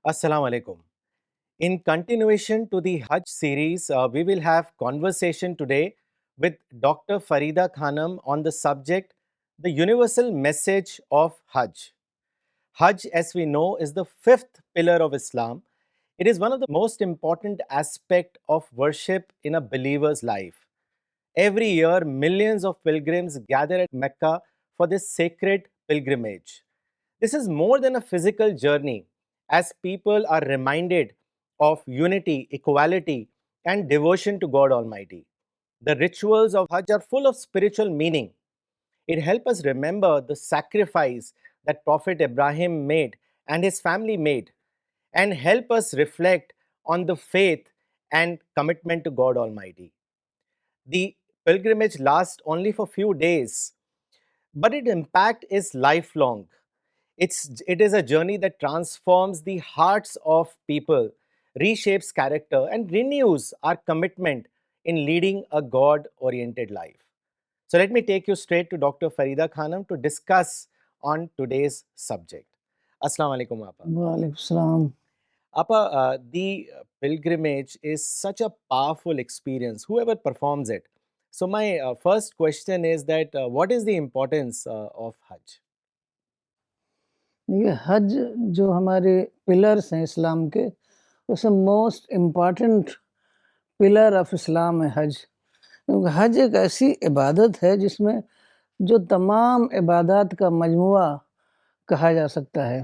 Assalamu alaikum. In continuation to the Hajj series, we will have conversation today with Dr. Farida Khanam on the subject, the universal message of Hajj. Hajj, as we know, is the fifth pillar of Islam. It is one of the most important aspect of worship in a believer's life. Every year, millions of pilgrims gather at Mecca for this sacred pilgrimage. This is more than a physical journey, as people are reminded of unity, equality, and devotion to God Almighty. The rituals of Hajj are full of spiritual meaning. It helps us remember the sacrifice that Prophet Ibrahim made and his family made, and help us reflect on the faith and commitment to God Almighty. The pilgrimage lasts only for few days, but its impact is lifelong. It is a journey that transforms the hearts of people, reshapes character, and renews our commitment in leading a God-oriented life. So let me take you straight to Dr. Farida Khanam to discuss on today's subject. Assalamu alaikum, Apa. وعلیکم السلام. Apa, the pilgrimage is such a powerful experience, whoever performs it. So my first question is that what is the importance of Hajj? یہ حج جو ہمارے pillars ہیں اسلام کے، اس میں most important pillar of اسلام ہے حج. کیونکہ حج ایک ایسی عبادت ہے جس میں جو تمام عبادات کا مجموعہ کہا جا سکتا ہے.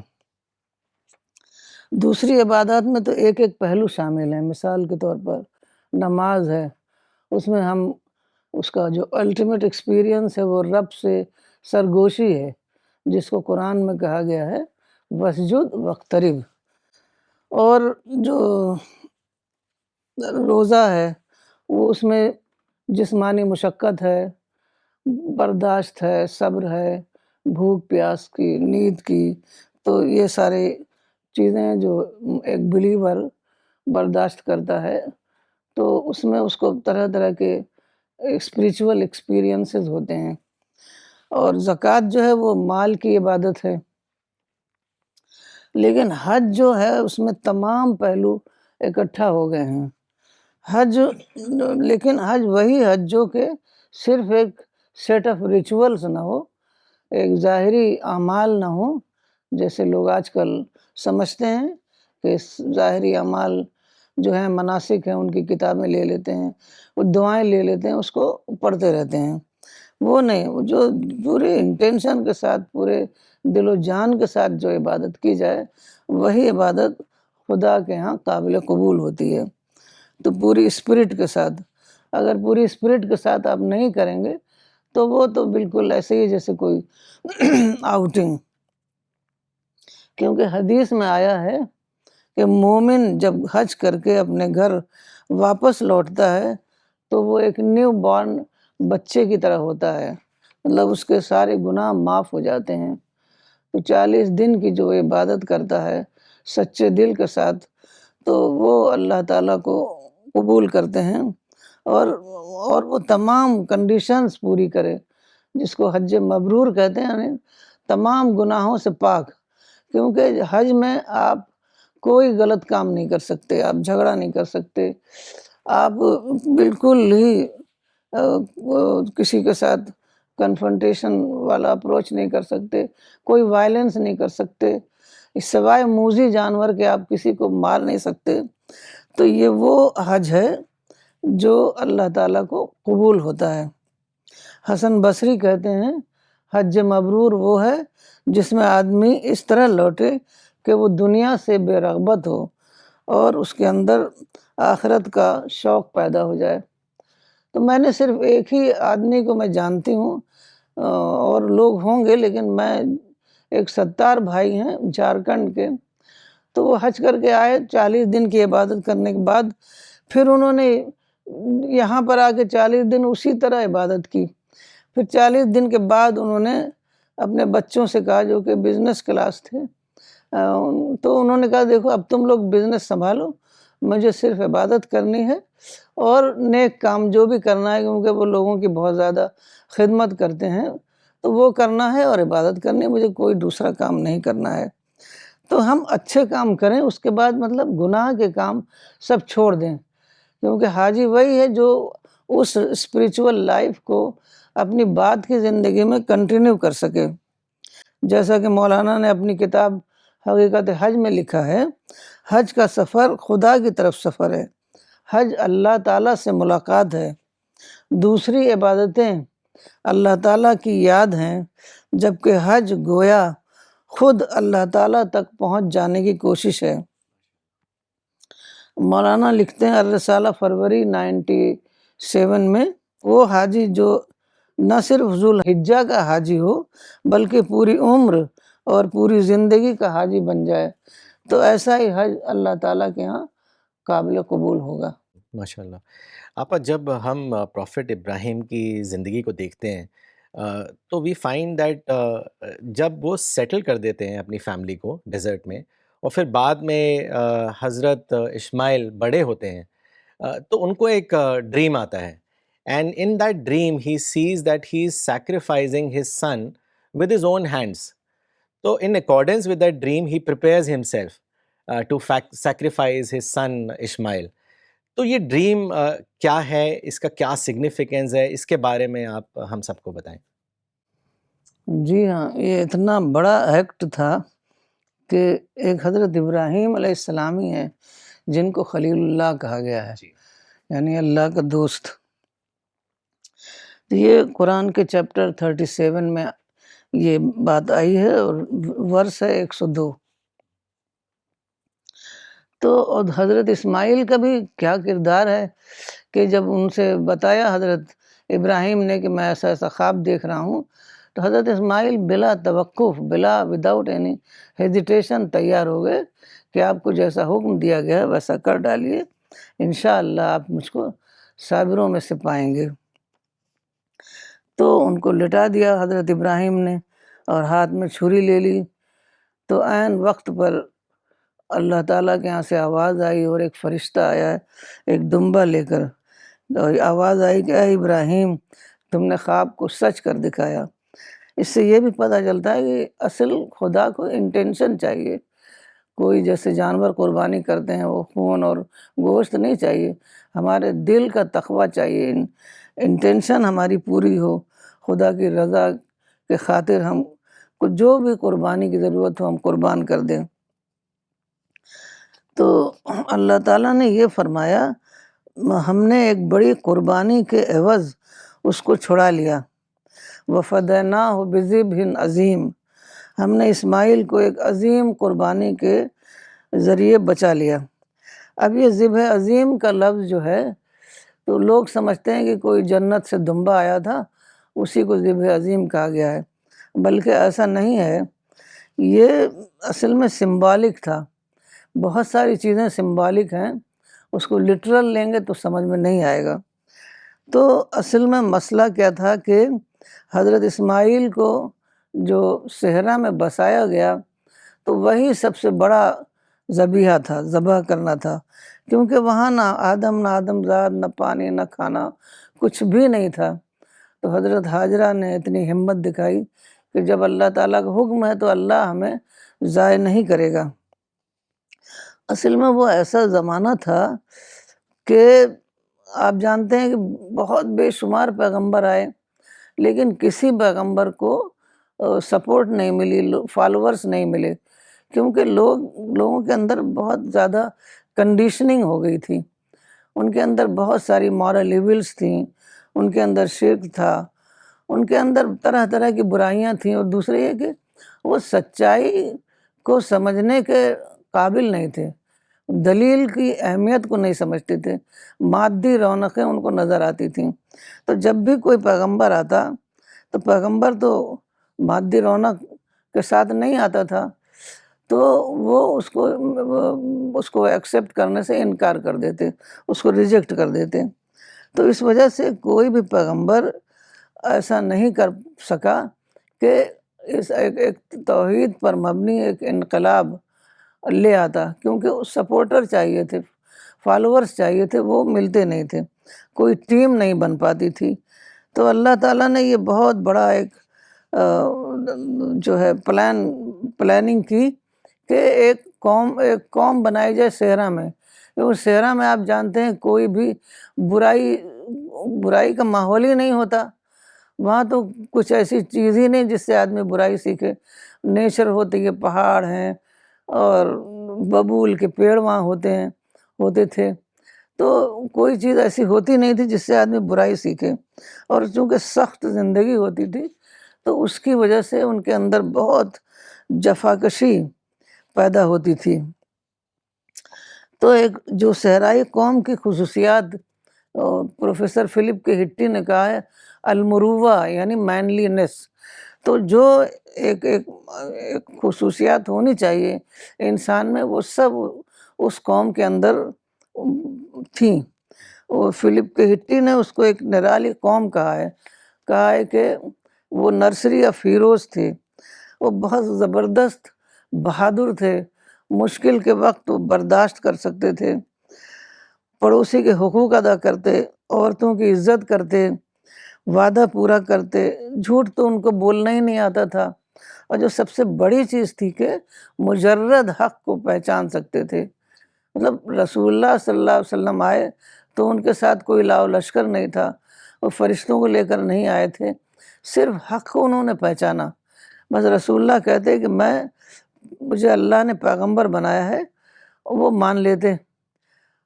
دوسری عبادات میں تو ایک ایک پہلو شامل ہیں. مثال کے طور پر نماز ہے، اس میں ہم اس کا جو الٹیمیٹ ایکسپیرینس ہے وہ رب سے سرگوشی ہے، جس کو قرآن میں کہا گیا ہے وسجد وقترب. اور جو روزہ ہے وہ اس میں جسمانی مشقت ہے، برداشت ہے، صبر ہے، بھوک پیاس کی، نیند کی. تو یہ سارے چیزیں جو ایک بلیور برداشت کرتا ہے تو اس میں اس کو طرح طرح کے اسپریچول ایکسپیرینسز ہوتے ہیں. اور زکوٰۃ جو ہے وہ مال کی عبادت ہے. لیکن حج جو ہے اس میں تمام پہلو اکٹھا ہو گئے ہیں. لیکن حج وہی حج جو کہ صرف ایک سیٹ آف ریچولز نہ ہو، ایک ظاہری اعمال نہ ہو جیسے لوگ آج کل سمجھتے ہیں کہ ظاہری اعمال جو ہیں مناسک ہیں ان کی کتابیں لے لیتے ہیں، وہ دعائیں لے لیتے ہیں، اس کو پڑھتے رہتے ہیں. وہ نہیں، وہ جو پورے انٹینشن کے ساتھ، پورے دل و جان کے ساتھ جو عبادت کی جائے وہی عبادت خدا کے ہاں قابل قبول ہوتی ہے. تو پوری اسپرٹ کے ساتھ، اگر پوری اسپرٹ کے ساتھ آپ نہیں کریں گے تو وہ تو بالکل ایسے ہی جیسے کوئی آؤٹنگ. کیونکہ حدیث میں آیا ہے کہ مومن جب حج کر کے اپنے گھر واپس لوٹتا ہے تو وہ ایک نیو بورن بچے کی طرح ہوتا ہے، مطلب اس کے سارے گناہ معاف ہو جاتے ہیں. تو 40 دن کی جو عبادت کرتا ہے سچے دل کے ساتھ تو وہ اللہ تعالیٰ کو قبول کرتے ہیں. اور وہ تمام کنڈیشنز پوری کرے جس کو حج مبرور کہتے ہیں، یعنی تمام گناہوں سے پاک. کیونکہ حج میں آپ کوئی غلط کام نہیں کر سکتے، آپ جھگڑا نہیں کر سکتے، آپ بالکل ہی کسی کے ساتھ کنفرنٹیشن والا اپروچ نہیں کر سکتے، کوئی وائلنس نہیں کر سکتے، سوائے موذی جانور کے آپ کسی کو مار نہیں سکتے. تو یہ وہ حج ہے جو اللہ تعالیٰ کو قبول ہوتا ہے. حسن بصری کہتے ہیں حج مبرور وہ ہے جس میں آدمی اس طرح لوٹے کہ وہ دنیا سے بے رغبت ہو اور اس کے اندر آخرت کا شوق پیدا ہو جائے. تو میں نے صرف ایک ہی آدمی کو میں جانتی ہوں، اور لوگ ہوں گے، لیکن میں ایک ستار بھائی ہیں جھارکھنڈ کے، تو وہ حج کر کے آئے 40 دن کی عبادت کرنے کے بعد پھر انہوں نے یہاں پر آ کے 40 دن اسی طرح عبادت کی. پھر 40 دن کے بعد انہوں نے اپنے بچوں سے کہا جو کہ بزنس کلاس تھے، تو انہوں نے کہا دیکھو اب تم لوگ بزنس سنبھالو، مجھے صرف عبادت کرنی ہے اور نیک کام جو بھی کرنا ہے، کیونکہ وہ لوگوں کی بہت زیادہ خدمت کرتے ہیں، تو وہ کرنا ہے اور عبادت کرنی ہے، مجھے کوئی دوسرا کام نہیں کرنا ہے. تو ہم اچھے کام کریں، اس کے بعد مطلب گناہ کے کام سب چھوڑ دیں، کیونکہ حاجی وہی ہے جو اس اسپریچول لائف کو اپنی بعد کی زندگی میں کنٹینیو کر سکے۔ جیسا کہ مولانا نے اپنی کتاب حقیقت حج میں لکھا ہے، حج کا سفر خدا کی طرف سفر ہے، حج اللہ تعالیٰ سے ملاقات ہے، دوسری عبادتیں اللہ تعالیٰ کی یاد ہیں، جبکہ حج گویا خود اللہ تعالیٰ تک پہنچ جانے کی کوشش ہے۔ مولانا لکھتے ہیں الرسالہ فروری 97 میں، وہ حاجی جو نہ صرف ذو الحجہ کا حاجی ہو بلکہ پوری عمر اور پوری زندگی کا حاجی بن جائے تو ایسا ہی حج اللہ تعالیٰ کے ہاں قابل قبول ہوگا۔ ماشاء اللہ۔ آپا، جب ہم پروفٹ ابراہیم کی زندگی کو دیکھتے ہیں تو وی فائنڈ دیٹ جب وہ سیٹل کر دیتے ہیں اپنی فیملی کو ڈیزرٹ میں، اور پھر بعد میں حضرت اسماعیل بڑے ہوتے ہیں تو ان کو ایک ڈریم آتا ہے، and in that dream he says that he is sacrificing his son with his own hands. تو in accordance with that dream, he prepares himself to sacrifice his son Ishmael. تو یہ ڈریم کیا ہے، اس کا کیا significance ہے، اس کے بارے میں آپ ہم سب کو بتائیں۔ جی ہاں، یہ اتنا بڑا ایکٹ تھا کہ ایک حضرت ابراہیم علیہ السلام ہی ہیں جن کو خلیل اللہ کہا گیا ہے، یعنی اللہ کا دوست۔ تو یہ قرآن کے چیپٹر 37 میں یہ بات آئی ہے اور ورس ہے 102۔ تو اور حضرت اسماعیل کا بھی کیا کردار ہے کہ جب ان سے بتایا حضرت ابراہیم نے کہ میں ایسا ایسا خواب دیکھ رہا ہوں، تو حضرت اسماعیل بلا توقف، وداؤٹ اینی ہیزیٹیشن تیار ہو گئے کہ آپ کو جیسا حکم دیا گیا ہے ویسا کر ڈالیے، انشاءاللہ آپ مجھ کو صابروں میں سے پائیں گے۔ تو ان کو لٹا دیا حضرت ابراہیم نے اور ہاتھ میں چھری لے لی، تو عین وقت پر اللہ تعالیٰ کے یہاں سے آواز آئی اور ایک فرشتہ آیا ہے ایک دمبا لے کر، اور آواز آئی کہ اے ابراہیم تم نے خواب کو سچ کر دکھایا۔ اس سے یہ بھی پتہ چلتا ہے کہ اصل خدا کو انٹینشن چاہیے، کوئی جیسے جانور قربانی کرتے ہیں وہ خون اور گوشت نہیں چاہیے، ہمارے دل کا تقویٰ چاہیے، انٹینشن ہماری پوری ہو، خدا کی رضا کے خاطر ہم کو جو بھی قربانی کی ضرورت ہو ہم قربان کر دیں۔ تو اللہ تعالیٰ نے یہ فرمایا ہم نے ایک بڑی قربانی کے عوض اس کو چھڑا لیا، وَفَدَيْنَاهُ بِذِبْحٍ عظیم، ہم نے اسماعیل کو ایک عظیم قربانی کے ذریعے بچا لیا۔ اب یہ ذبح عظیم کا لفظ جو ہے تو لوگ سمجھتے ہیں کہ کوئی جنت سے دمبا آیا تھا اسی کو ذبح عظیم کہا گیا ہے، بلکہ ایسا نہیں ہے، یہ اصل میں سمبالک تھا، بہت ساری چیزیں سمبالک ہیں، اس کو لٹرل لیں گے تو سمجھ میں نہیں آئے گا۔ تو اصل میں مسئلہ کیا تھا کہ حضرت اسماعیل کو جو صحرا میں بسایا گیا تو وہی سب سے بڑا ذبیحہ تھا، ذبح کرنا تھا، کیونکہ وہاں نہ آدم زاد، نہ پانی، نہ کھانا، کچھ بھی نہیں تھا۔ تو حضرت حاجرہ نے اتنی ہمت دکھائی کہ جب اللہ تعالیٰ کا حکم ہے تو اللہ ہمیں ضائع نہیں کرے گا۔ اصل میں وہ ایسا زمانہ تھا کہ آپ جانتے ہیں کہ بہت بے شمار پیغمبر آئے لیکن کسی پیغمبر کو سپورٹ نہیں ملی، فالوورز نہیں ملے، کیونکہ لوگوں کے اندر بہت زیادہ کنڈیشننگ ہو گئی تھی، ان کے اندر بہت ساری مورل ایولز تھیں، ان کے اندر شرک تھا، ان کے اندر طرح طرح کی برائیاں تھیں، اور دوسرے یہ کہ وہ سچائی کو سمجھنے کے قابل نہیں تھے، دلیل کی اہمیت کو نہیں سمجھتے تھے، مادی رونقیں ان کو نظر آتی تھیں۔ تو جب بھی کوئی پیغمبر آتا تو پیغمبر تو مادی رونق کے ساتھ نہیں آتا تھا، تو وہ اس کو ایکسیپٹ کرنے سے انکار کر دیتے، اس کو ریجیکٹ کر دیتے۔ تو اس وجہ سے کوئی بھی پیغمبر ایسا نہیں کر سکا کہ اس ایک توحید پر مبنی ایک انقلاب لے آتا، کیونکہ سپورٹر چاہیے تھے، فالوورز چاہیے تھے، وہ ملتے نہیں تھے، کوئی ٹیم نہیں بن پاتی تھی۔ تو اللہ تعالیٰ نے یہ بہت بڑا ایک جو ہے پلاننگ کی کہ ایک قوم بنائی جائے صحرا میں، کیونکہ صحرا میں آپ جانتے ہیں کوئی بھی برائی کا ماحول ہی نہیں ہوتا، وہاں تو کچھ ایسی چیز ہی نہیں جس سے آدمی برائی سیکھے، نیچر ہوتی ہے، پہاڑ ہیں اور ببول کے پیڑ وہاں ہوتے تھے، تو کوئی چیز ایسی ہوتی نہیں تھی جس سے آدمی برائی سیکھے، اور چونکہ سخت زندگی ہوتی تھی تو اس کی وجہ سے ان کے اندر بہت جفاکشی پیدا ہوتی تھی۔ تو ایک جو صحرائی قوم کی خصوصیات پروفیسر فلپ کے ہٹی نے کہا ہے المروہ یعنی مینلینس، تو جو ایک خصوصیات ہونی چاہیے انسان میں وہ سب اس قوم کے اندر تھیں۔ اور فلپ کے ہٹی نے اس کو ایک نرالی قوم کہا ہے کہ وہ نرسری آف ہیروز تھے، وہ بہت زبردست بہادر تھے، مشکل کے وقت وہ برداشت کر سکتے تھے، پڑوسی کے حقوق ادا کرتے، عورتوں کی عزت کرتے، وعدہ پورا کرتے، جھوٹ تو ان کو بولنا ہی نہیں آتا تھا، اور جو سب سے بڑی چیز تھی کہ مجرد حق کو پہچان سکتے تھے۔ مطلب رسول اللہ صلی اللہ علیہ وسلم آئے تو ان کے ساتھ کوئی لاؤ لشکر نہیں تھا، وہ فرشتوں کو لے کر نہیں آئے تھے، صرف حق کو انہوں نے پہچانا۔ بس رسول اللہ کہتے کہ مجھے اللہ نے پیغمبر بنایا ہے، وہ مان لیتے۔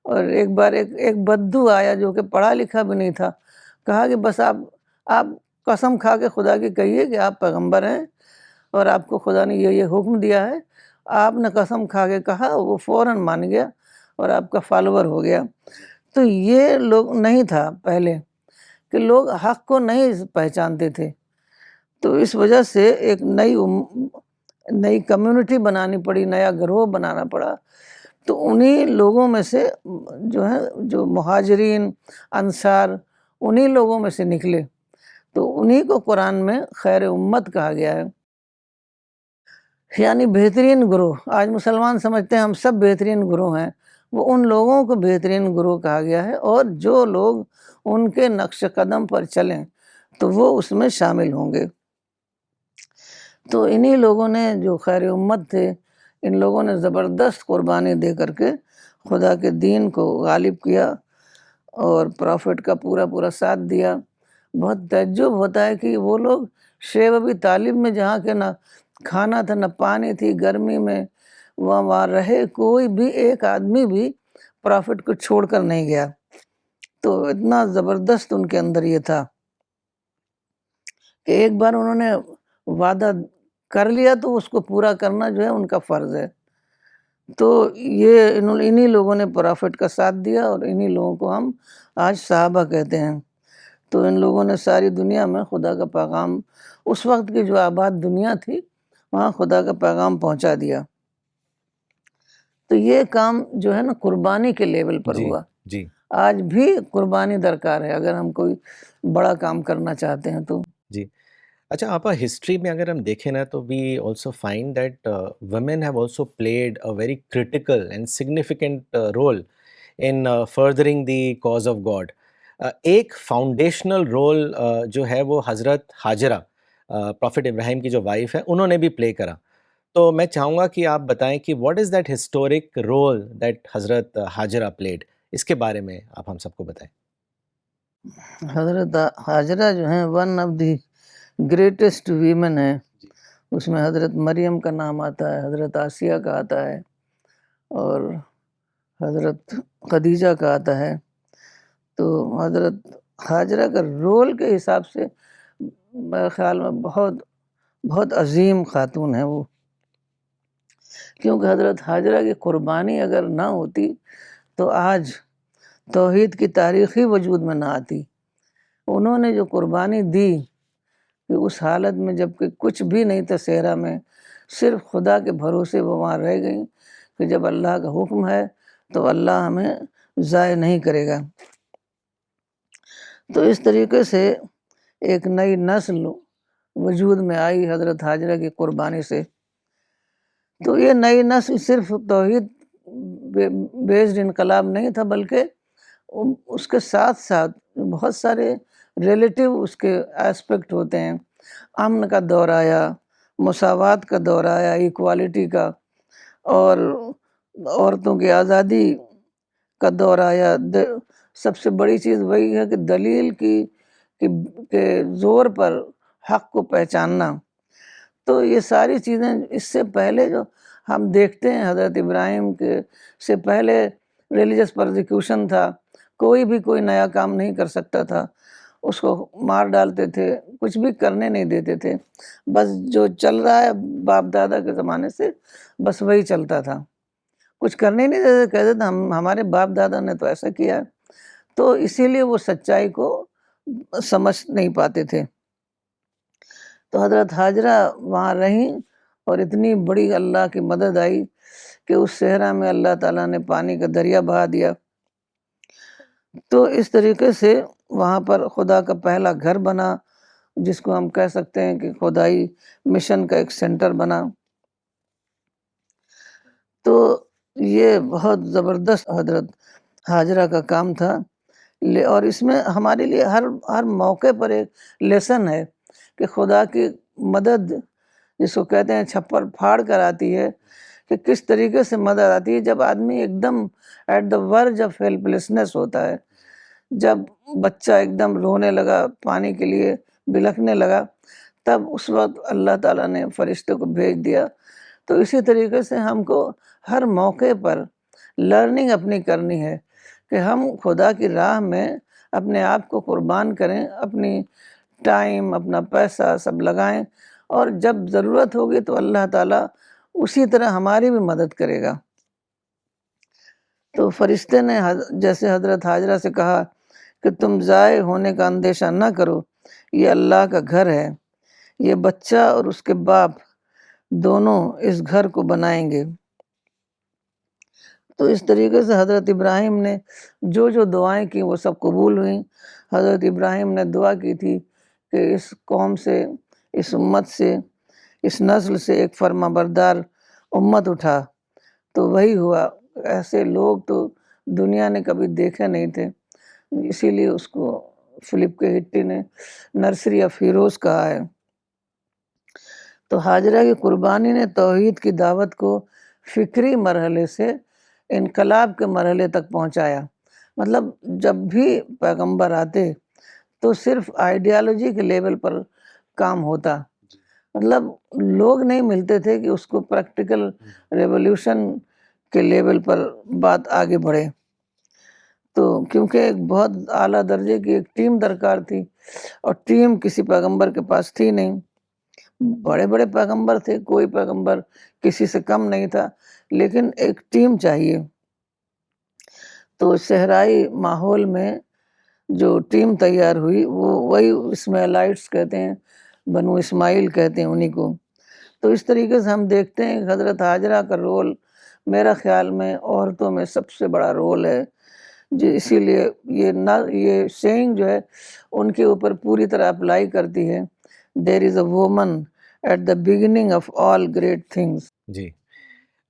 اور ایک بار ایک بدو آیا جو کہ پڑھا لکھا بھی نہیں تھا، کہا کہ بس آپ قسم کھا کے خدا کی کہیے کہ آپ پیغمبر ہیں اور آپ کو خدا نے یہ حکم دیا ہے۔ آپ نے قسم کھا کے کہا، وہ فوراً مان گیا اور آپ کا فالوور ہو گیا۔ تو یہ لوگ نہیں تھا پہلے کہ لوگ حق کو نہیں پہچانتے تھے، تو اس وجہ سے ایک نئی کمیونٹی بنانی پڑی، نیا گروہ بنانا پڑا۔ تو انہی لوگوں میں سے جو مہاجرین انصار انہی لوگوں میں سے نکلے، تو انہی کو قرآن میں خیر امت کہا گیا ہے، یعنی بہترین گروہ۔ آج مسلمان سمجھتے ہیں ہم سب بہترین گروہ ہیں، وہ ان لوگوں کو بہترین گروہ کہا گیا ہے، اور جو لوگ ان کے نقش قدم پر چلیں تو وہ اس میں شامل ہوں گے۔ تو انہی لوگوں نے جو خیر امت تھے، ان لوگوں نے زبردست قربانی دے کر کے خدا کے دین کو غالب کیا اور پروفٹ کا پورا ساتھ دیا۔ بہت تعجب ہوتا ہے کہ وہ لوگ شیب ابی طالب میں جہاں کے نہ کھانا تھا نہ پانی تھی، گرمی میں وہاں رہے، کوئی بھی ایک آدمی بھی پروفٹ کو چھوڑ کر نہیں گیا۔ تو اتنا زبردست ان کے اندر یہ تھا کہ ایک بار انہوں نے وعدہ کر لیا تو اس کو پورا کرنا جو ہے ان کا فرض ہے۔ تو یہ انہی لوگوں نے پروفٹ کا ساتھ دیا، اور انہی لوگوں کو ہم آج صحابہ کہتے ہیں۔ تو ان لوگوں نے ساری دنیا میں خدا کا پیغام، اس وقت کی جو آباد دنیا تھی وہاں خدا کا پیغام پہنچا دیا۔ تو یہ کام جو ہے نا قربانی کے لیول پر ہوا۔ جی آج بھی قربانی درکار ہے اگر ہم کوئی بڑا کام کرنا چاہتے ہیں تو۔ جی اچھا آپا، ہسٹری میں اگر ہم دیکھیں نا تو we also find that women have also played a very critical and significant role in furthering the cause of God. ایک فاؤنڈیشنل رول جو ہے وہ حضرت ہاجرہ، پروفٹ ابراہیم کی جو وائف ہے، انہوں نے بھی پلے کرا۔ تو میں چاہوں گا کہ آپ بتائیں کہ what is that historic role that Hazrat Hajra played, اس کے بارے میں آپ ہم سب کو بتائیں۔ حضرت ہاجرہ جو ہیں one of the greatest women ہیں، اس میں حضرت مریم کا نام آتا ہے، حضرت آسیہ کا آتا ہے، اور حضرت خدیجہ کا آتا ہے۔ تو حضرت ہاجرہ کا رول کے حساب سے میرے خیال میں بہت عظیم خاتون ہے وہ، کیونکہ حضرت ہاجرہ کی قربانی اگر نہ ہوتی تو آج توحید کی تاریخ ہی وجود میں نہ آتی۔ انہوں نے جو قربانی دی کہ اس حالت میں جب کہ کچھ بھی نہیں تھا صحرا میں، صرف خدا کے بھروسے وہ وہاں رہ گئیں کہ جب اللہ کا حکم ہے تو اللہ ہمیں ضائع نہیں کرے گا۔ تو اس طریقے سے ایک نئی نسل وجود میں آئی حضرت ہاجرہ کی قربانی سے۔ تو یہ نئی نسل صرف توحید بیسڈ انقلاب نہیں تھا، بلکہ اس کے ساتھ ساتھ بہت سارے ریلیٹیو اس کے ایسپیکٹ ہوتے ہیں۔ امن کا دور آیا، مساوات کا دور آیا، ایکوالٹی کا، اور عورتوں کی آزادی کا دور آیا۔ سب سے بڑی چیز وہی ہے کہ دلیل کے زور پر حق کو پہچاننا۔ تو یہ ساری چیزیں اس سے پہلے جو ہم دیکھتے ہیں، حضرت ابراہیم کے سے پہلے ریلیجس پرزیکیوشن تھا، کوئی بھی کوئی نیا کام نہیں کر سکتا تھا، اس کو مار ڈالتے تھے، کچھ بھی کرنے نہیں دیتے تھے، بس جو چل رہا ہے باپ دادا کے زمانے سے بس وہی چلتا تھا، کچھ کرنے نہیں دیتے، کہتے تھے ہمارے باپ دادا نے تو ایسا کیا ہے۔ تو اسی لیے وہ سچائی کو سمجھ نہیں پاتے تھے۔ تو حضرت حاجرہ وہاں رہیں اور اتنی بڑی اللہ کی مدد آئی کہ اس صحرا میں اللہ تعالیٰ نے پانی کا دریا بہا دیا۔ تو اس طریقے سے وہاں پر خدا کا پہلا گھر بنا، جس کو ہم کہہ سکتے ہیں کہ خدائی مشن کا ایک سینٹر بنا۔ تو یہ بہت زبردست حضرت حاجرہ کا کام تھا، اور اس میں ہمارے لیے ہر موقع پر ایک لیسن ہے کہ خدا کی مدد جس کو کہتے ہیں چھپر پھاڑ کر آتی ہے، کہ کس طریقے سے مدد آتی ہے جب آدمی ایک دم ایٹ دا ورج آف ہیلپلیسنس ہوتا ہے، جب بچہ ایک دم رونے لگا، پانی کے لیے بلکنے لگا، تب اس وقت اللہ تعالیٰ نے فرشتے کو بھیج دیا۔ تو اسی طریقے سے ہم کو ہر موقع پر لرننگ اپنی کرنی ہے کہ ہم خدا کی راہ میں اپنے آپ کو قربان کریں، اپنی ٹائم، اپنا پیسہ سب لگائیں، اور جب ضرورت ہوگی تو اللہ تعالیٰ اسی طرح ہماری بھی مدد کرے گا۔ تو فرشتے نے جیسے حضرت حاجرہ سے کہا کہ تم ضائع ہونے کا اندیشہ نہ کرو، یہ اللہ کا گھر ہے، یہ بچہ اور اس کے باپ دونوں اس گھر کو بنائیں گے۔ تو اس طریقے سے حضرت ابراہیم نے جو دعائیں کی وہ سب قبول ہوئیں۔ حضرت ابراہیم نے دعا کی تھی کہ اس قوم سے، اس امت سے، اس نسل سے ایک فرما بردار امت اٹھا، تو وہی ہوا۔ ایسے لوگ تو دنیا نے کبھی دیکھے نہیں تھے، اسی لیے اس کو فلپ کے ہٹی نے نرسری آف ہیروز کہا ہے۔ تو حاجرہ کی قربانی نے توحید کی دعوت کو فکری مرحلے سے انقلاب کے مرحلے تک پہنچایا۔ مطلب جب بھی پیغمبر آتے تو صرف آئیڈیالوجی کے لیول پر کام ہوتا، مطلب لوگ نہیں ملتے تھے کہ اس کو پریکٹیکل ریولوشن کے لیول پر بات آگے بڑھے۔ تو کیونکہ ایک بہت اعلیٰ درجے کی ایک ٹیم درکار تھی، اور ٹیم کسی پیغمبر کے پاس تھی نہیں۔ بڑے بڑے پیغمبر تھے، کوئی پیغمبر کسی سے کم نہیں تھا، لیکن ایک ٹیم چاہیے۔ تو صحرائی ماحول میں جو ٹیم تیار ہوئی وہ وہی اسماعیلائٹس کہتے ہیں، بنو اسماعیل کہتے ہیں انہی کو۔ تو اس طریقے سے ہم دیکھتے ہیں کہ حضرت حاجرہ کا رول میرا خیال میں عورتوں میں سب سے بڑا رول ہے، اسی لیے یہ سینگ جو ہے ان کے اوپر پوری طرح اپلائی کرتی ہے، there is a woman at the beginning of all great things. جی،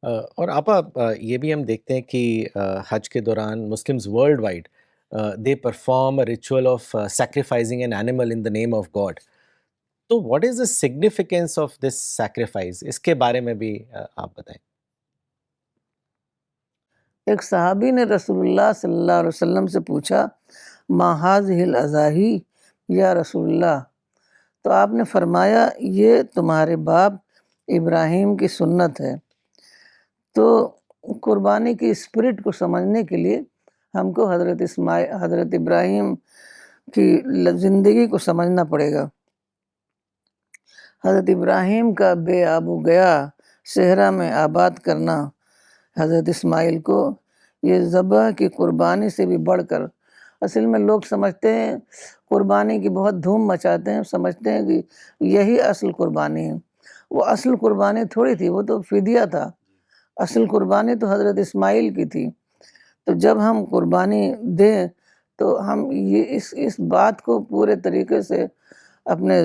اور آپا یہ بھی ہم دیکھتے ہیں کہ حج کے دوران Muslims worldwide they perform a ritual of sacrificing an animal in the name of God. تو what is the significance of this sacrifice, اس کے بارے میں بھی آپ بتائیں۔ ایک صحابی نے رسول اللہ صلی اللہ علیہ وسلم سے پوچھا، ما ہذہ الاضاحی یا رسول اللہ؟ تو آپ نے فرمایا، یہ تمہارے باپ ابراہیم کی سنت ہے۔ تو قربانی کی اسپرٹ کو سمجھنے کے لیے ہم کو حضرت ابراہیم کی زندگی کو سمجھنا پڑے گا۔ حضرت ابراہیم کا بے آب و گیا صحرا میں آباد کرنا حضرت اسماعیل کو، یہ ذبح کی قربانی سے بھی بڑھ کر، اصل میں لوگ سمجھتے ہیں قربانی کی بہت دھوم مچاتے ہیں، سمجھتے ہیں کہ یہی اصل قربانی ہے۔ وہ اصل قربانی تھوڑی تھی، وہ تو فدیہ تھا، اصل قربانی تو حضرت اسماعیل کی تھی۔ تو جب ہم قربانی دیں تو ہم یہ اس بات کو پورے طریقے سے اپنے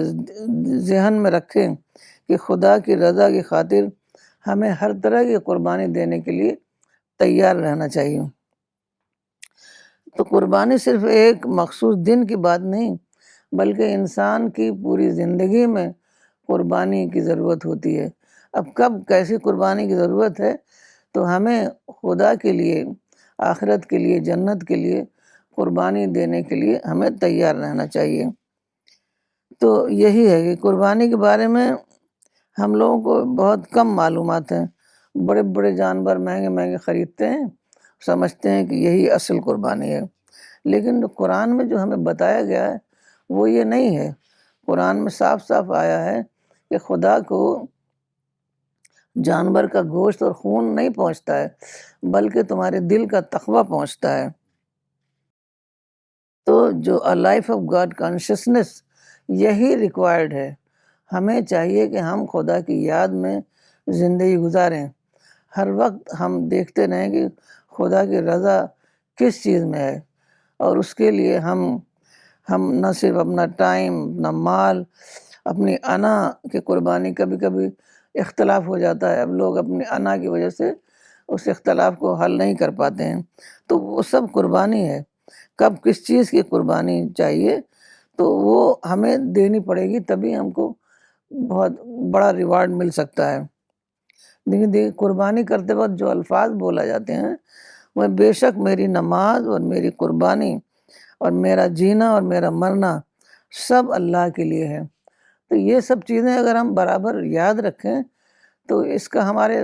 ذہن میں رکھیں کہ خدا کی رضا کی خاطر ہمیں ہر طرح کی قربانی دینے کے لیے تیار رہنا چاہیے۔ تو قربانی صرف ایک مخصوص دن کی بات نہیں، بلکہ انسان کی پوری زندگی میں قربانی کی ضرورت ہوتی ہے۔ اب کب کیسی قربانی کی ضرورت ہے، تو ہمیں خدا کے لیے، آخرت کے لیے، جنت کے لیے قربانی دینے کے لیے ہمیں تیار رہنا چاہیے۔ تو یہی ہے کہ قربانی کے بارے میں ہم لوگوں کو بہت کم معلومات ہیں۔ بڑے بڑے جانور مہنگے مہنگے خریدتے ہیں، سمجھتے ہیں کہ یہی اصل قربانی ہے، لیکن قرآن میں جو ہمیں بتایا گیا ہے وہ یہ نہیں ہے۔ قرآن میں صاف صاف آیا ہے کہ خدا کو جانور کا گوشت اور خون نہیں پہنچتا ہے، بلکہ تمہارے دل کا تقویٰ پہنچتا ہے۔ تو جو لائف آف گاڈ کانشسنس یہی ریکوائرڈ ہے۔ ہمیں چاہیے کہ ہم خدا کی یاد میں زندگی گزاریں، ہر وقت ہم دیکھتے رہیں کہ خدا کی رضا کس چیز میں ہے، اور اس کے لیے ہم نہ صرف اپنا ٹائم، اپنا مال، اپنی انا کی قربانی، کبھی کبھی اختلاف ہو جاتا ہے، اب لوگ اپنی انا کی وجہ سے اس اختلاف کو حل نہیں کر پاتے ہیں، تو وہ سب قربانی ہے۔ کب کس چیز کی قربانی چاہیے تو وہ ہمیں دینی پڑے گی، تبھی ہم کو بہت بڑا ریوارڈ مل سکتا ہے۔ لیکن قربانی کرتے وقت جو الفاظ بولا جاتے ہیں وہ بے شک میری نماز اور میری قربانی اور میرا جینا اور میرا مرنا سب اللہ کے لیے ہے۔ تو یہ سب چیزیں اگر ہم برابر یاد رکھیں تو اس کا ہمارے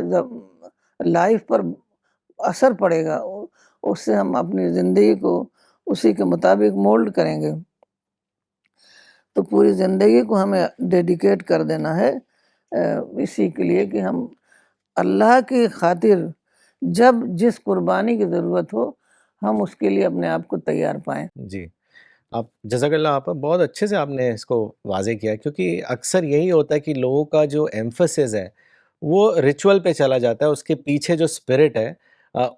لائف پر اثر پڑے گا، اس سے ہم اپنی زندگی کو اسی کے مطابق مولڈ کریں گے۔ تو پوری زندگی کو ہمیں ڈیڈیکیٹ کر دینا ہے اسی کے لیے کہ ہم اللہ کی خاطر جب جس قربانی کی ضرورت ہو ہم اس کے لیے اپنے آپ کو تیار پائیں۔ جی، آپ جزاک اللہ، آپ بہت اچھے سے آپ نے اس کو واضح کیا، کیونکہ اکثر یہی ہوتا ہے کہ لوگوں کا جو ایمفسس ہے وہ ریچول پہ چلا جاتا ہے، اس کے پیچھے جو اسپرٹ ہے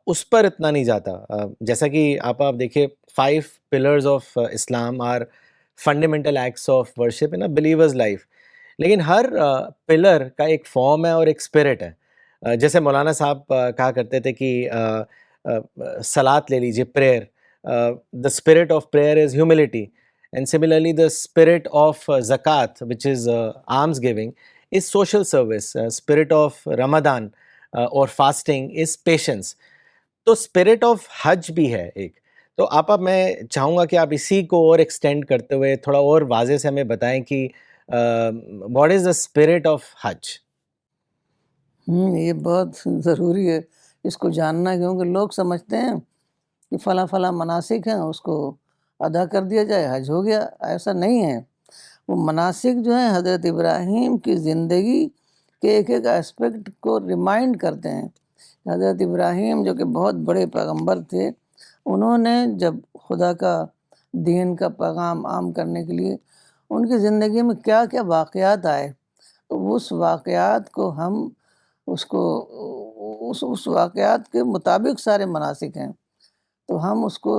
اس پر اتنا نہیں جاتا۔ جیسا کہ آپ دیکھیں 5 pillars of Islam are fundamental acts of worship in a believer's life, لیکن ہر پلر کا ایک فارم ہے اور ایک اسپرٹ ہے۔ جیسے مولانا صاحب کہا کرتے تھے کہ صلاۃ لے لیجیے، prayer, the spirit of prayer is humility, and similarly the spirit of zakat, which is alms giving, is social service. Spirit of Ramadan or fasting is patience. تو اسپرٹ آف حج بھی ہے ایک۔ تو اب میں چاہوں گا کہ آپ اسی کو اور ایکسٹینڈ کرتے ہوئے تھوڑا اور واضح سے ہمیں بتائیں کہ what is the spirit of Hajj? یہ بہت ضروری ہے اس کو جاننا، کیونکہ لوگ سمجھتے ہیں کہ فلاں فلاں مناسک ہیں، اس کو ادا کر دیا جائے حج ہو گیا۔ ایسا نہیں ہے۔ وہ مناسک جو ہیں حضرت ابراہیم کی زندگی کے ایک ایک اسپیکٹ کو ریمائنڈ کرتے ہیں۔ حضرت ابراہیم جو کہ بہت بڑے پیغمبر تھے، انہوں نے جب خدا کا دین کا پیغام عام کرنے کے لیے ان کی زندگی میں کیا کیا واقعات آئے، تو اس واقعات کو ہم اس واقعات کے مطابق سارے مناسک ہیں، تو ہم اس کو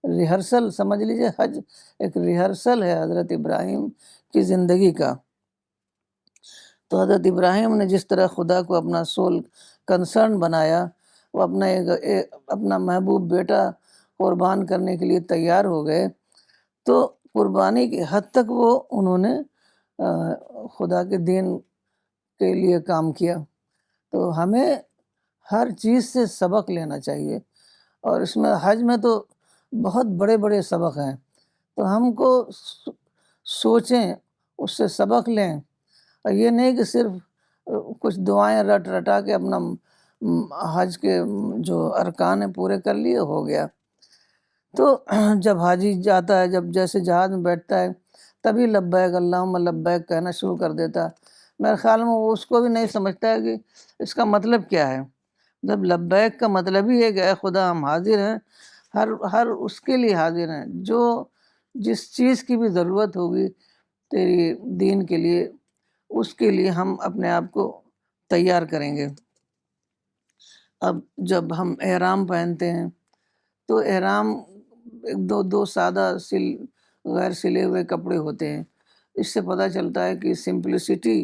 ریہرسل سمجھ لیجئے۔ حج ایک ریہرسل ہے حضرت ابراہیم کی زندگی کا۔ تو حضرت ابراہیم نے جس طرح خدا کو اپنا سول کنسرن بنایا، وہ اپنا محبوب بیٹا قربان کرنے کے لیے تیار ہو گئے، تو قربانی کی حد تک وہ انہوں نے خدا کے دین کے لیے کام کیا۔ تو ہمیں ہر چیز سے سبق لینا چاہیے، اور اس میں حج میں تو بہت بڑے بڑے سبق ہیں، تو ہم کو سوچیں، اس سے سبق لیں، اور یہ نہیں کہ صرف کچھ دعائیں رٹ رٹا کے اپنا حج کے جو ارکان ہیں پورے کر لیے ہو گیا۔ تو جب حاجی جاتا ہے، جب جیسے جہاز میں بیٹھتا ہے، تبھی لبیک اللہم لبیک کہنا شروع کر دیتا ہے۔ میرے خیال میں وہ اس کو بھی نہیں سمجھتا ہے کہ اس کا مطلب کیا ہے۔ جب لبیک کا مطلب ہی ہے کہ اے خدا ہم حاضر ہیں، ہر اس کے لیے حاضر ہیں جو جس چیز کی بھی ضرورت ہوگی تیری دین کے لیے، اس کے لیے ہم اپنے آپ کو تیار کریں گے۔ اب جب ہم احرام پہنتے ہیں تو احرام دو سادہ غیر سلے ہوئے کپڑے ہوتے ہیں۔ اس سے پتہ چلتا ہے کہ سمپلسٹی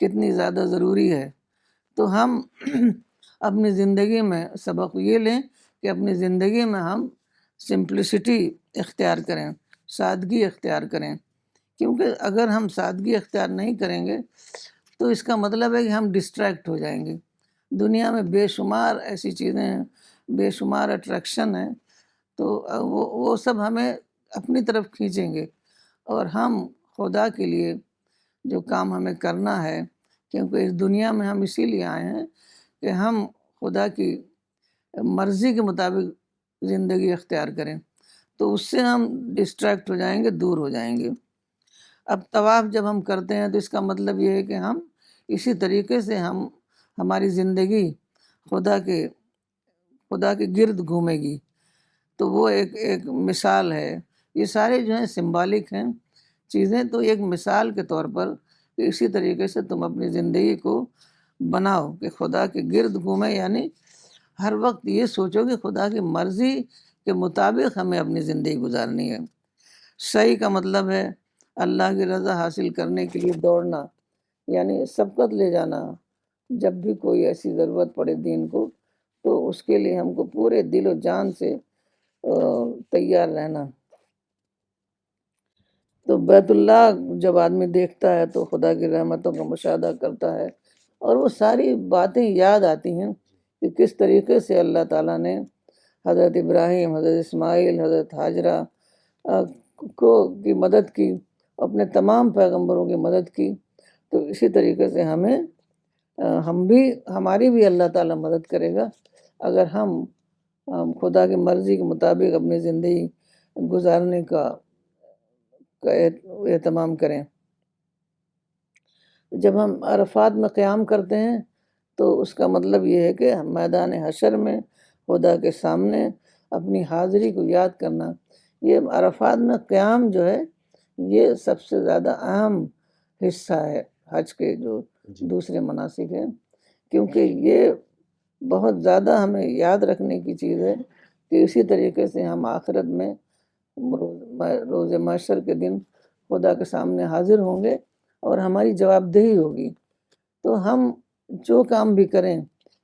کتنی زیادہ ضروری ہے۔ تو ہم اپنی زندگی میں سبق یہ لیں کہ اپنی زندگی میں ہم سمپلسٹی اختیار کریں، سادگی اختیار کریں، کیونکہ اگر ہم سادگی اختیار نہیں کریں گے تو اس کا مطلب ہے کہ ہم ڈسٹریکٹ ہو جائیں گے. دنیا میں بے شمار ایسی چیزیں ہیں، بے شمار اٹریکشن ہیں، تو وہ سب ہمیں اپنی طرف کھینچیں گے، اور ہم خدا کے لیے جو کام ہمیں کرنا ہے، کیونکہ اس دنیا میں ہم اسی لیے آئے ہیں کہ ہم خدا کی مرضی کے مطابق زندگی اختیار کریں، تو اس سے ہم ڈسٹریکٹ ہو جائیں گے، دور ہو جائیں گے. اب طواف جب ہم کرتے ہیں تو اس کا مطلب یہ ہے کہ ہم اسی طریقے سے ہماری زندگی خدا کے گرد گھومے گی. تو وہ ایک مثال ہے. یہ سارے جو ہیں سمبالک ہیں چیزیں، تو ایک مثال کے طور پر کہ اسی طریقے سے تم اپنی زندگی کو بناؤ کہ خدا کے گرد گھومے، یعنی ہر وقت یہ سوچو کہ خدا کی مرضی کے مطابق ہمیں اپنی زندگی گزارنی ہے. صحیح کا مطلب ہے اللہ کی رضا حاصل کرنے کے لیے دوڑنا، یعنی سبقت لے جانا. جب بھی کوئی ایسی ضرورت پڑے دین کو، تو اس کے لیے ہم کو پورے دل و جان سے تیار رہنا. تو بیت اللہ جب آدمی دیکھتا ہے تو خدا کی رحمتوں کا مشاہدہ کرتا ہے، اور وہ ساری باتیں یاد آتی ہیں کہ کس طریقے سے اللہ تعالیٰ نے حضرت ابراہیم، حضرت اسماعیل، حضرت ہاجرہ کی مدد کی، اپنے تمام پیغمبروں کی مدد کی. تو اسی طریقے سے ہماری بھی اللہ تعالیٰ مدد کرے گا اگر ہم خدا کی مرضی کے مطابق اپنی زندگی گزارنے کا اہتمام کریں. جب ہم عرفات میں قیام کرتے ہیں تو اس کا مطلب یہ ہے کہ میدان حشر میں خدا کے سامنے اپنی حاضری کو یاد کرنا. یہ عرفات میں قیام جو ہے یہ سب سے زیادہ اہم حصہ ہے حج کے جو دوسرے مناسک ہیں، کیونکہ یہ بہت زیادہ ہمیں یاد رکھنے کی چیز ہے کہ اسی طریقے سے ہم آخرت میں روز محشر کے دن خدا کے سامنے حاضر ہوں گے اور ہماری جواب دہی ہوگی. تو ہم جو کام بھی کریں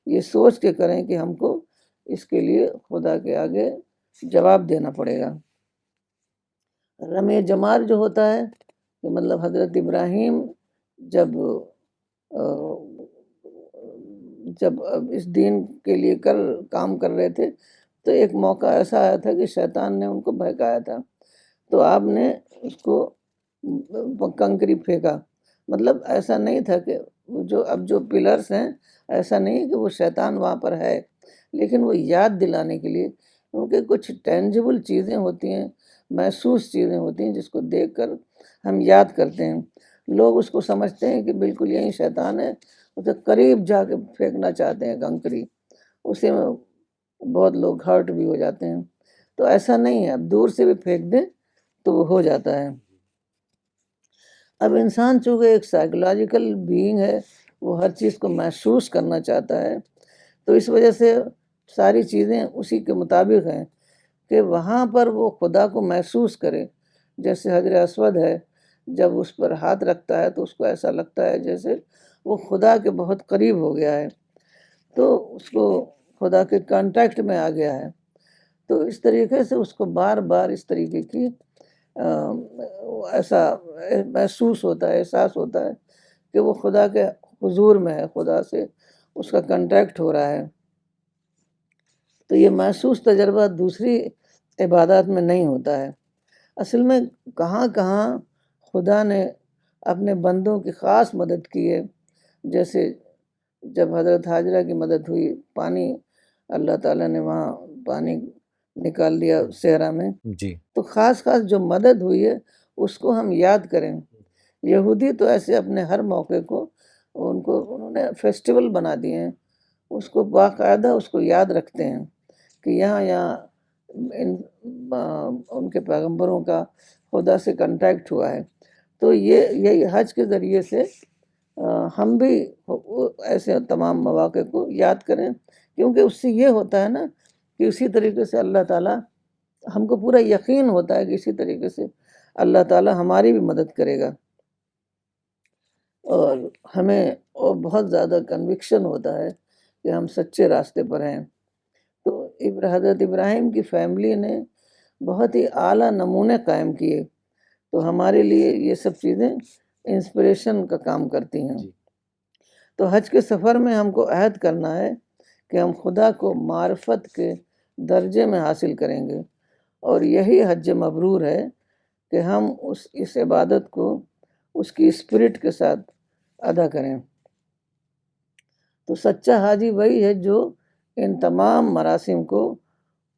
یہ سوچ کے کریں کہ ہم کو اس کے لیے خدا کے آگے جواب دینا پڑے گا. رمی جمار جو ہوتا ہے کہ مطلب حضرت ابراہیم جب اس دین کے لیے کام کر رہے تھے تو ایک موقع ایسا آیا تھا کہ شیطان نے ان کو بہکایا تھا، تو آپ نے اس کو کنکری پھینکا. مطلب ایسا نہیں تھا کہ جو پلرز ہیں، ایسا نہیں کہ وہ شیطان وہاں پر ہے، لیکن وہ یاد دلانے کے لیے، کیونکہ کچھ ٹینجیبل چیزیں ہوتی ہیں، محسوس چیزیں ہوتی ہیں جس کو دیکھ کر ہم یاد کرتے ہیں. لوگ اس کو سمجھتے ہیں کہ بالکل یہی شیطان ہے، اسے قریب جا کے پھینکنا چاہتے ہیں کنکری، اسے بہت لوگ ہرٹ بھی ہو جاتے ہیں. تو ایسا نہیں ہے، اب دور سے بھی پھینک دیں تو وہ ہو جاتا ہے. اب انسان چونکہ ایک سائیکولوجیکل بینگ ہے، وہ ہر چیز کو محسوس کرنا چاہتا ہے، تو اس وجہ سے ساری چیزیں اسی کے مطابق ہیں کہ وہاں پر وہ خدا کو محسوس کرے. جیسے حجر اسود ہے، جب اس پر ہاتھ رکھتا ہے تو اس کو ایسا لگتا ہے جیسے وہ خدا کے بہت قریب ہو گیا ہے، تو اس کو خدا کے کانٹیکٹ میں آ گیا ہے. تو اس طریقے سے اس کو بار بار اس طریقے کی ایسا محسوس ہوتا ہے، احساس ہوتا ہے کہ وہ خدا کے حضور میں ہے، خدا سے اس کا کانٹیکٹ ہو رہا ہے. تو یہ محسوس تجربہ دوسری عبادات میں نہیں ہوتا ہے. اصل میں کہاں کہاں خدا نے اپنے بندوں کی خاص مدد کی ہے، جیسے جب حضرت ہاجرہ کی مدد ہوئی، پانی اللہ تعالیٰ نے وہاں پانی نکال دیا صحرا میں، جی تو خاص جو مدد ہوئی ہے اس کو ہم یاد کریں. یہودی تو ایسے اپنے ہر موقع کو انہوں نے فیسٹیول بنا دیے ہیں، اس کو باقاعدہ اس کو یاد رکھتے ہیں کہ یہاں ان کے پیغمبروں کا خدا سے کنٹیکٹ ہوا ہے. تو یہی حج کے ذریعے سے ہم بھی ایسے تمام مواقع کو یاد کریں، کیونکہ اس سے یہ ہوتا ہے نا کہ اسی طریقے سے اللہ تعالیٰ، ہم کو پورا یقین ہوتا ہے کہ اسی طریقے سے اللہ تعالیٰ ہماری بھی مدد کرے گا، اور ہمیں بہت زیادہ کنوکشن ہوتا ہے کہ ہم سچے راستے پر ہیں. تو حضرت ابراہیم کی فیملی نے بہت ہی اعلیٰ نمونے قائم کیے، تو ہمارے لیے یہ سب چیزیں انسپریشن کا کام کرتی ہیں. تو حج کے سفر میں ہم کو عہد کرنا ہے کہ ہم خدا کو معرفت کے درجے میں حاصل کریں گے، اور یہی حج مبرور ہے کہ ہم اس عبادت کو اس کی اسپرٹ کے ساتھ ادا کریں۔ تو سچا حاجی وہی ہے جو ان تمام مراسم کو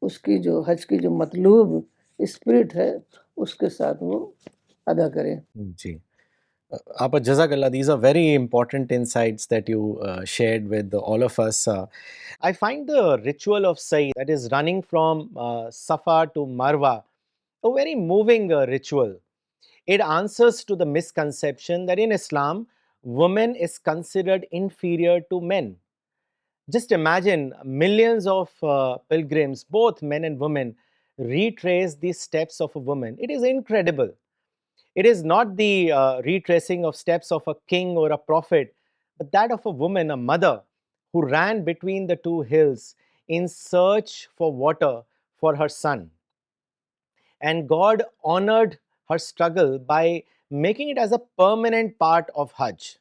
اس کی جو حج کی جو مطلوب اسپرٹ ہے اس کے ساتھ وہ ادا کرے۔ جی Apa, Jazakallah, these are very important insights that you shared with all of us. I find the ritual of Sa'i, that is running from Safa to Marwa, a very moving ritual. It answers to the misconception that in Islam, women is considered inferior to men. Just imagine millions of pilgrims, both men and women, retrace the steps of a woman. It is incredible. It is not the retracing of steps of a king or a prophet, but that of a woman, a mother, who ran between the two hills in search for water for her son. And God honored her struggle by making it as a permanent part of Hajj.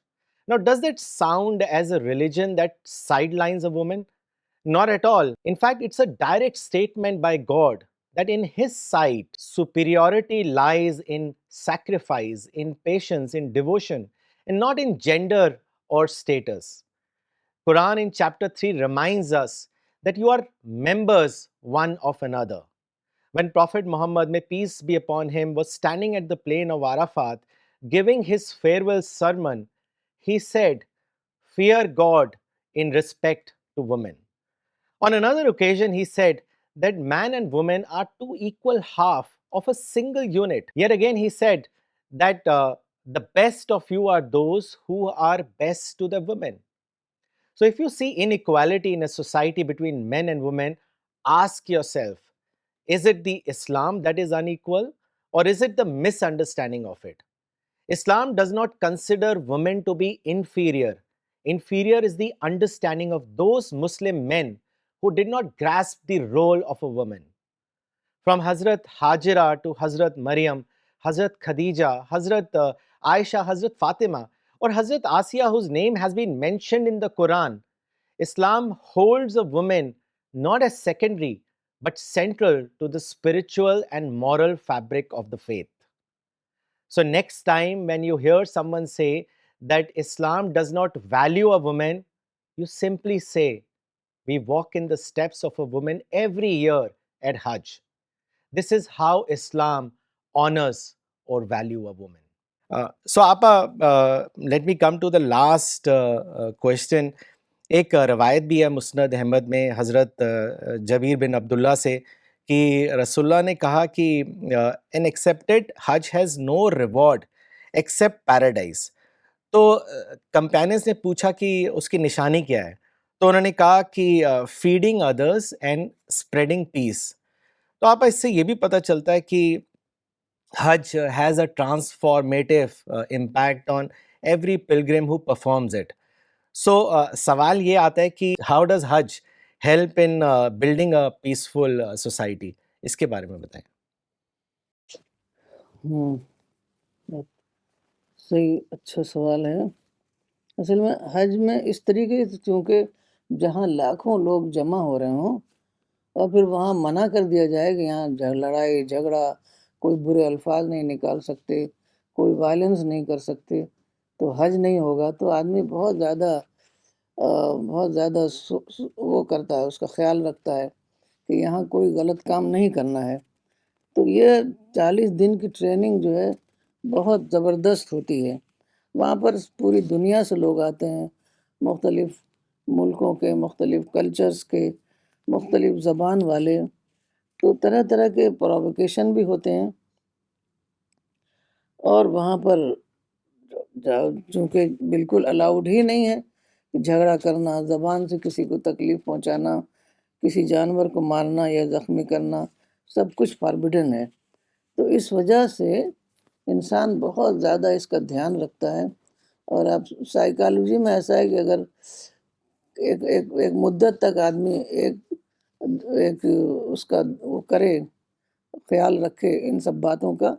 Now, does that sound as a religion that sidelines a woman? Not at all. In fact, it's a direct statement by God that in His sight, superiority lies in sacrifice, in patience, in devotion, and not in gender or status. Quran in chapter 3 reminds us that you are members one of another. When Prophet Muhammad, may peace be upon him, was standing at the plain of Arafat giving his farewell sermon, he said, "Fear God in respect to women." On another occasion, he said that man and woman are two equal half of a single unit. Yet again, he said that the best of you are those who are best to the women. So if you see inequality in a society between men and women, ask yourself, is it the Islam that is unequal, or is it the misunderstanding of it? Islam does not consider women to be inferior. Inferior is the understanding of those Muslim men who did not grasp the role of a woman. From Hazrat Hajira to Hazrat Maryam, Hazrat Khadija, Hazrat Aisha, Hazrat Fatima, or Hazrat Asiya, whose name has been mentioned in the Quran, Islam holds a woman not as secondary but central to the spiritual and moral fabric of the faith. So next time when you hear someone say that Islam does not value a woman, you simply say, we walk in the steps of a woman every year at Hajj. This is how Islam honors or value a woman. So Apa, let me come to the last question. ایک روایت بھی ہے مسند احمد میں حضرت جبیر بن عبداللہ سے کہ رسول اللہ نے کہا کہ an accepted Hajj has no reward except paradise. تو کمپیننز نے پوچھا کہ اس کی نشانی کیا ہے، تو انہوں نے کہا کہ فیڈنگ ادرس اینڈ اسپریڈنگ پیس. تو آپ اس سے یہ بھی پتہ چلتا ہے کہ حج has a transformative impact on every pilgrim who performs it. So سوال یہ آتا ہے کہ how does Hajj help in building a peaceful society؟ اس کے بارے میں بتائیں. صحیح، اچھا سوال ہے. اصل میں حج میں اس طریقے سے، چونکہ جہاں لاکھوں لوگ جمع ہو رہے ہوں اور پھر وہاں منع کر دیا جائے کہ یہاں لڑائی جھگڑا، کوئی برے الفاظ نہیں نکال سکتے، کوئی وائلنس نہیں کر سکتے، تو حج نہیں ہوگا. تو آدمی بہت زیادہ وہ کرتا ہے، اس کا خیال رکھتا ہے کہ یہاں کوئی غلط کام نہیں کرنا ہے. تو یہ 40 دن کی ٹریننگ جو ہے بہت زبردست ہوتی ہے. وہاں پر پوری دنیا سے لوگ آتے ہیں، مختلف ملکوں کے، مختلف کلچرز کے، مختلف زبان والے. تو طرح طرح کے پرووکیشن بھی ہوتے ہیں، اور وہاں پر چونکہ بالکل الاؤڈ ہی نہیں ہے جھگڑا کرنا، زبان سے کسی کو تکلیف پہنچانا، کسی جانور کو مارنا یا زخمی کرنا، سب کچھ فاربیڈن ہے. تو اس وجہ سے انسان بہت زیادہ اس کا دھیان رکھتا ہے. اور اب سائیکالوجی میں ایسا ہے کہ اگر ایک مدت تک آدمی ایک اس کا وہ کرے، خیال رکھے ان سب باتوں کا،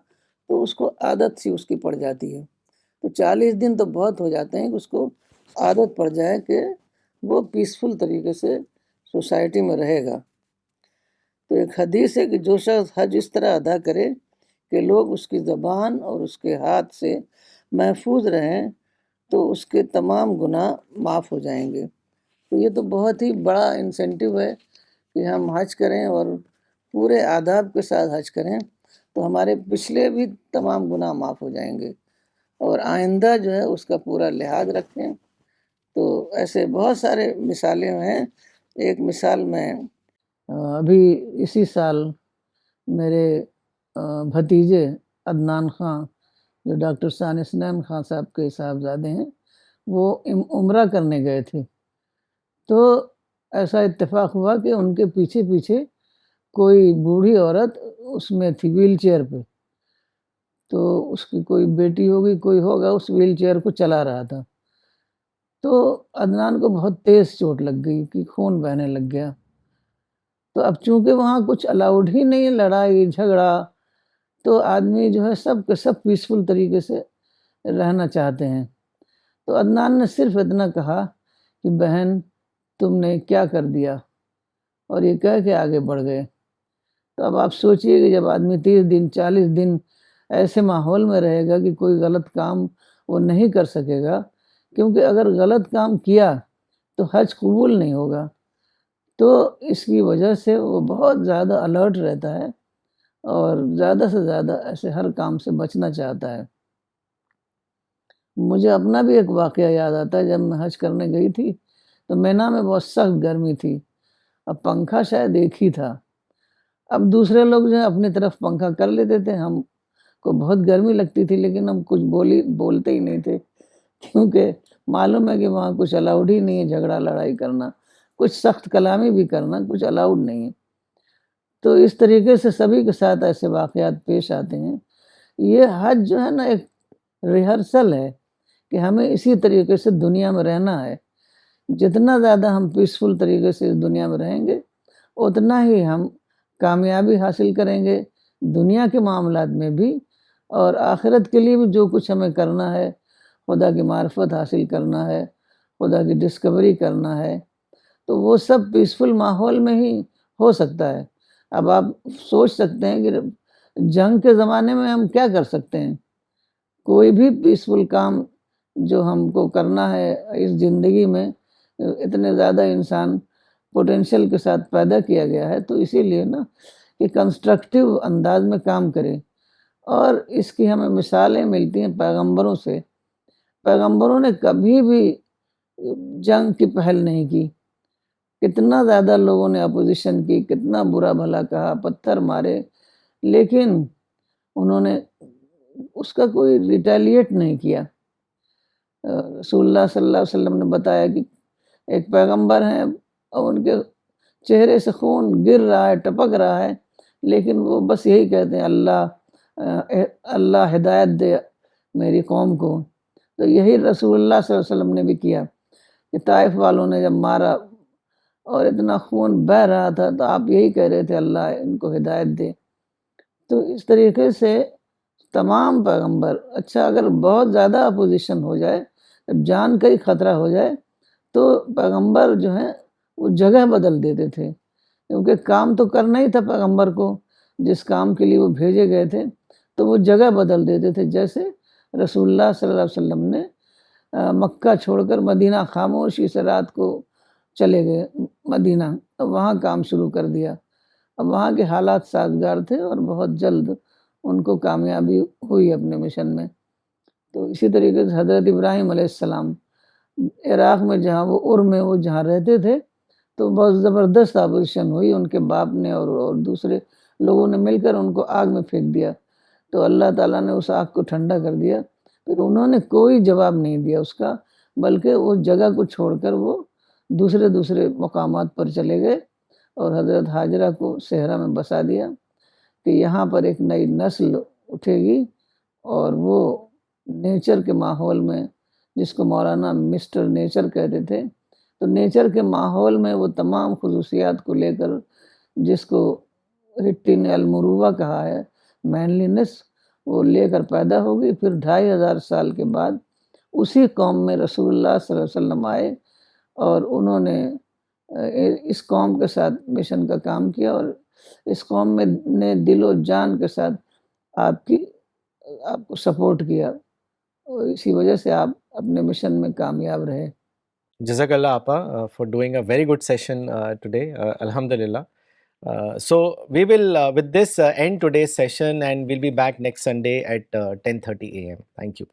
تو اس کو عادت سی اس کی پڑ جاتی ہے. تو 40 دن تو بہت ہو جاتے ہیں کہ اس کو عادت پڑ جائے کہ وہ پیسفل طریقے سے سوسائٹی میں رہے گا۔ تو ایک حدیث ہے کہ جو شخص حج اس طرح ادا کرے کہ لوگ اس کی زبان اور اس کے ہاتھ سے محفوظ رہیں تو اس کے تمام گناہ معاف ہو جائیں گے۔ تو یہ تو بہت ہی بڑا انسینٹیو ہے کہ ہم حج کریں اور پورے آداب کے ساتھ حج کریں تو ہمارے پچھلے بھی تمام گناہ معاف ہو جائیں گے، اور آئندہ جو ہے اس کا پورا لحاظ رکھیں۔ تو ایسے بہت سارے مثالیں ہیں۔ ایک مثال میں ابھی اسی سال میرے بھتیجے عدنان خان جو ڈاکٹر ثانی سنین خان صاحب کے صاحبزادے ہیں، وہ عمرہ کرنے گئے تھے۔ تو ایسا اتفاق ہوا کہ ان کے پیچھے پیچھے کوئی بوڑھی عورت اس میں تھی ویل چیئر پہ، تو اس کی کوئی بیٹی ہوگی کوئی ہوگا، اس ویل چیئر کو چلا رہا تھا۔ تو عدنان کو بہت تیز چوٹ لگ گئی کہ خون بہنے لگ گیا۔ تو اب چونکہ وہاں کچھ الاؤڈ ہی نہیں ہے، لڑائی جھگڑا، تو آدمی جو ہے سب کے سب پیسفل طریقے سے رہنا چاہتے ہیں۔ تو عدنان نے صرف اتنا کہا کہ بہن تم نے کیا کر دیا، اور یہ کہہ کے آگے بڑھ گئے۔ تو اب آپ سوچئے کہ جب آدمی 30 دن 40 دن ایسے ماحول میں رہے گا کہ کوئی غلط کام وہ نہیں کر سکے گا، کیونکہ اگر غلط کام کیا تو حج قبول نہیں ہوگا۔ تو اس کی وجہ سے وہ بہت زیادہ الرٹ رہتا ہے اور زیادہ سے زیادہ ایسے ہر کام سے بچنا چاہتا ہے۔ مجھے اپنا بھی ایک واقعہ یاد آتا ہے، جب میں حج کرنے گئی تھی تو مینا میں بہت سخت گرمی تھی، اب پنکھا شاید ایک ہی تھا۔ اب دوسرے لوگ جو ہے اپنی طرف پنکھا کر لیتے تھے، ہم کو بہت گرمی لگتی تھی لیکن ہم کچھ بولتے ہی نہیں تھے، کیونکہ معلوم ہے کہ وہاں کچھ الاؤڈ ہی نہیں ہے، جھگڑا لڑائی کرنا، کچھ سخت کلامی بھی کرنا کچھ الاؤڈ نہیں ہے۔ تو اس طریقے سے سبھی کے ساتھ ایسے واقعات پیش آتے ہیں۔ یہ حج جو ہے نا ایک ریہرسل ہے کہ ہمیں اسی طریقے سے دنیا میں رہنا ہے۔ جتنا زیادہ ہم پیسفل طریقے سے اس دنیا میں رہیں گے اتنا ہی ہم کامیابی حاصل کریں گے دنیا کے معاملات میں بھی، اور آخرت کے لیے بھی جو کچھ ہمیں کرنا ہے، خدا کی معرفت حاصل کرنا ہے، خدا کی ڈسکوری کرنا ہے، تو وہ سب پیسفل ماحول میں ہی ہو سکتا ہے۔ اب آپ سوچ سکتے ہیں کہ جنگ کے زمانے میں ہم کیا کر سکتے ہیں؟ کوئی بھی پیسفل کام جو ہم کو کرنا ہے اس زندگی میں، اتنے زیادہ انسان پوٹینشیل کے ساتھ پیدا کیا گیا ہے، تو اسی لیے نا کہ کنسٹرکٹیو انداز میں کام کرے۔ اور اس کی ہمیں مثالیں ملتی ہیں پیغمبروں سے۔ پیغمبروں نے کبھی بھی جنگ کی پہل نہیں کی، کتنا زیادہ لوگوں نے اپوزیشن کی، کتنا برا بھلا کہا، پتھر مارے، لیکن انہوں نے اس کا کوئی ریٹیلیٹ نہیں کیا۔ رسول اللہ صلی اللہ علیہ وسلم نے بتایا کہ ایک پیغمبر ہیں اور ان کے چہرے سے خون گر رہا ہے، ٹپک رہا ہے، لیکن وہ بس یہی کہتے ہیں اللہ ہدایت دے میری قوم کو۔ تو یہی رسول اللہ صلی اللہ علیہ وسلم نے بھی کیا کہ طائف والوں نے جب مارا اور اتنا خون بہہ رہا تھا تو آپ یہی کہہ رہے تھے اللہ ان کو ہدایت دے۔ تو اس طریقے سے تمام پیغمبر، اچھا اگر بہت زیادہ اپوزیشن ہو جائے، جان کا ہی خطرہ ہو جائے، تو پیغمبر جو ہیں وہ جگہ بدل دیتے تھے، کیونکہ کام تو کرنا ہی تھا پیغمبر کو، جس کام کے لیے وہ بھیجے گئے تھے، تو وہ جگہ بدل دیتے تھے۔ جیسے رسول اللہ صلی اللہ علیہ وسلم نے مکہ چھوڑ کر مدینہ خاموشی سے رات کو چلے گئے مدینہ، وہاں کام شروع کر دیا۔ اب وہاں کے حالات سازگار تھے اور بہت جلد ان کو کامیابی ہوئی اپنے مشن میں۔ تو اسی طریقے سے حضرت ابراہیم علیہ السلام عراق میں جہاں وہ میں وہ جہاں رہتے تھے، تو بہت زبردست اپوزیشن ہوئی، ان کے باپ نے اور دوسرے لوگوں نے مل کر ان کو آگ میں پھینک دیا، تو اللہ تعالیٰ نے اس آگ کو ٹھنڈا کر دیا۔ پھر انہوں نے کوئی جواب نہیں دیا اس کا، بلکہ وہ جگہ کو چھوڑ کر وہ دوسرے مقامات پر چلے گئے اور حضرت ہاجرہ کو صحرا میں بسا دیا کہ یہاں پر ایک نئی نسل اٹھے گی، اور وہ نیچر کے ماحول میں، جس کو مولانا مسٹر نیچر کہتے تھے، تو نیچر کے ماحول میں وہ تمام خصوصیات کو لے کر، جس کو ہٹی نے المروہ کہا ہے، مینلینس، وہ لے کر پیدا ہوگی۔ پھر 2500 سال کے بعد اسی قوم میں رسول اللہ صلی اللہ علیہ وسلم آئے اور انہوں نے اس قوم کے ساتھ مشن کا کام کیا، اور اس قوم میں نے دل و جان کے ساتھ آپ کو سپورٹ کیا، اور اسی وجہ سے آپ اپنے مشن میں کامیاب رہے۔ Jazakallah Appa for doing a very good session today. Alhamdulillah. So we will with this end today's session, and we'll be back next Sunday at 10:30 a.m. Thank you.